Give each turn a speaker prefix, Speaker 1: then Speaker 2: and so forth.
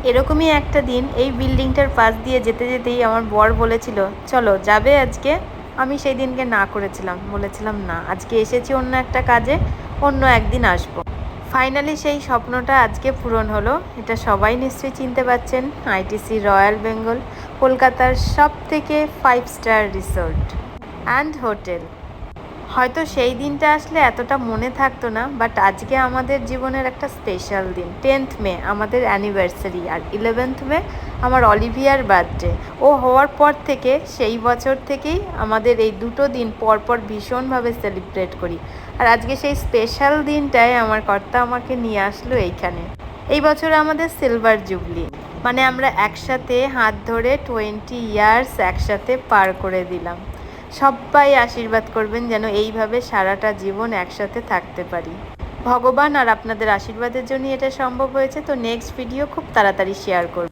Speaker 1: এরকমই একটা দিন এই বিল্ডিংটার পাশ দিয়ে যেতে যেতেই আমার বর বলেছিল, চলো যাবে আজকে। আমি সেই দিনকে না করেছিলাম, বলেছিলাম না, আজকে এসেছি অন্য একটা কাজে, অন্য একদিন আসবো। ফাইনালি সেই স্বপ্নটা আজকে পূরণ হলো। এটা সবাই নিশ্চয়ই চিনতে পারছেন, আইটিসি রয়্যাল বেঙ্গল, কলকাতার সবথেকে 5 স্টার রিসোর্ট অ্যান্ড হোটেল। হয়তো সেই দিনটা আসলে এতটা মনে থাকতো না, বাট আজকে আমাদের জীবনের একটা স্পেশাল দিন। 10th মে আমাদের অ্যানিভার্সারি, আর 11th মে আমার অলিভিয়ার বার্থডে। ও হওয়ার পর থেকে, সেই বছর থেকেই আমাদের এই দুটো দিন পরপর ভীষণভাবে সেলিব্রেট করি। আর আজকে সেই স্পেশাল দিনটায় আমার কর্তা আমাকে নিয়ে আসলো এইখানে। এই বছর আমাদের সিলভার জুবলি, মানে আমরা একসাথে হাত ধরে 20 ইয়ার্স একসাথে পার করে দিলাম। সবাই আশীর্বাদ করবেন যেন এইভাবে সারাটা জীবন একসাথে থাকতে পারি। ভগবান আর আপনাদের আশীর্বাদের জন্যই এটা সম্ভব হয়েছে। তো নেক্সট ভিডিও খুব তাড়াতাড়ি শেয়ার করব।